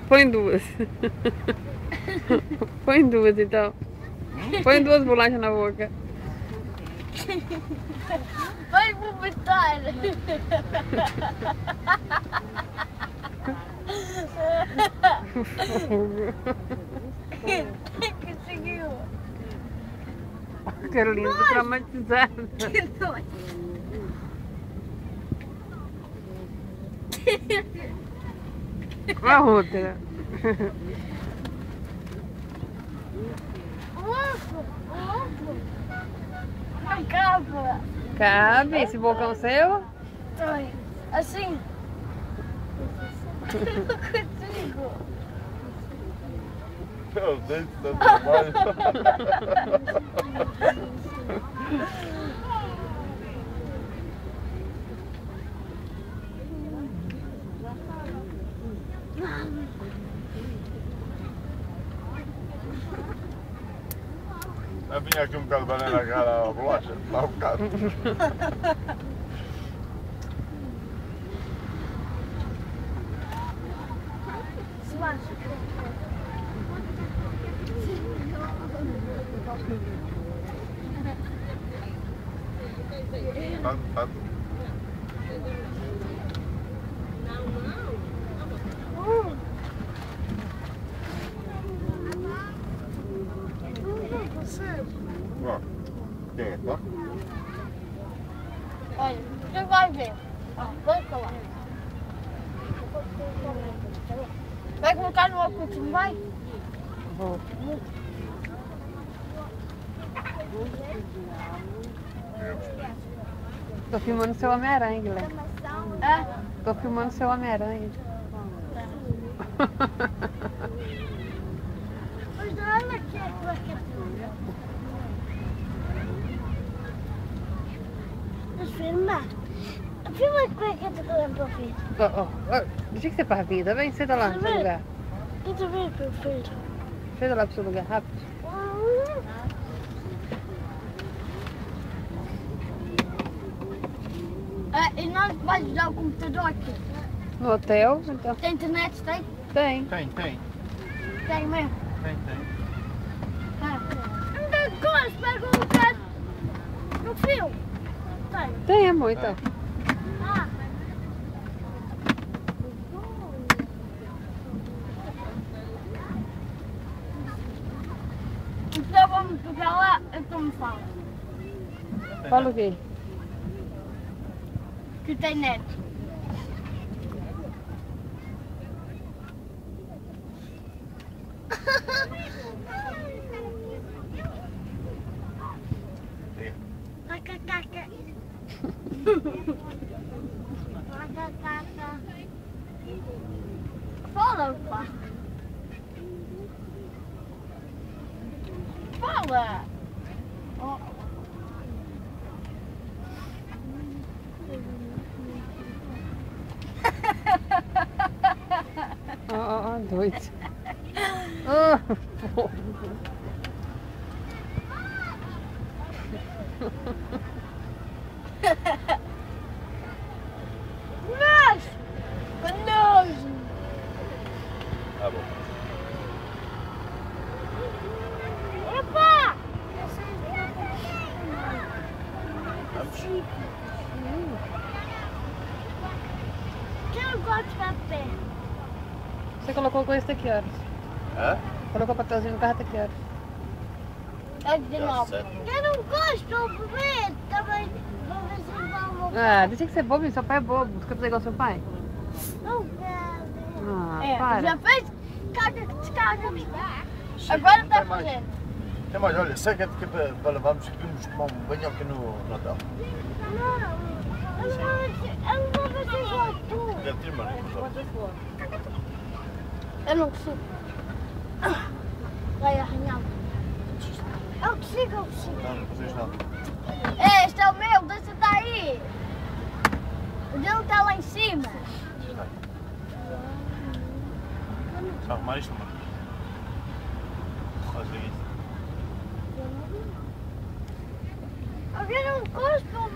Põe duas. Põe duas então. Põe duas bolachas na boca. Vai vomitar. Conseguiu. Carolina, tô traumatizada. Que nojo. A outra. Ovo. Não cabe. Cabe esse bocão seu? Ai, assim. Não consigo. Meu Deus, tanto trabalho. Vai vir aqui um bocado de banana na cara, a bolacha, dá um bocado. Se machuca. Tanto. Ó, quem é, tá? Olha, você vai ver. Ó, vai colar. Vai colocar no óculos, não vai? Vou. Tô filmando seu Homem-Aranha, Guilherme. É? Tô filmando seu Homem-Aranha. Mas olha aqui a plaquetura. Mas filma. Filma como é que eu tô falando para o filho. Deixa que você para a vida. Vem, senta lá no seu lugar. Eu tô vendo para o filho. Senta lá pro seu lugar, rápido. E nós vamos usar o computador aqui. No hotel, então. Tem internet? Tem? Tem. Tem. Tem mesmo. Tem. Então, coisa, pega um bocado no fio. Tem. Tem, amor, então. Ah. Então vamos pegar lá, então me fala. Fala o quê? Que tem net. Macacaca. Macacaca. Fala, pá. Fala. Oh. Doido. Pô. Nojo! Nojo! Tá bom. Opa! Vamos. Que eu gosto de café. Você colocou com esse daqui, horas? Hã? Colocou o papelzinho no carro até que horas? É de novo. certo. Eu não gosto de beber. Também vou ver se vamos. Ah, deixa que você é bobo, seu pai é bobo. Você quer fazer igual seu pai? Não quero. Ah, para. Já fez? Caga, descarga. Agora tá fazendo. Tem mais, olha, sei que é para levarmos que vimos tomar um banho aqui no hotel. Não, eu não vou fazer igual tu. Deve ter, mano. Eu não consigo. Vai arranhar. Eu consigo. Não, não fazes nada. Este é o meu, deixa daí. O dele está lá em cima. Só arrumar isto, mano. Faz isso. Eu não gosto.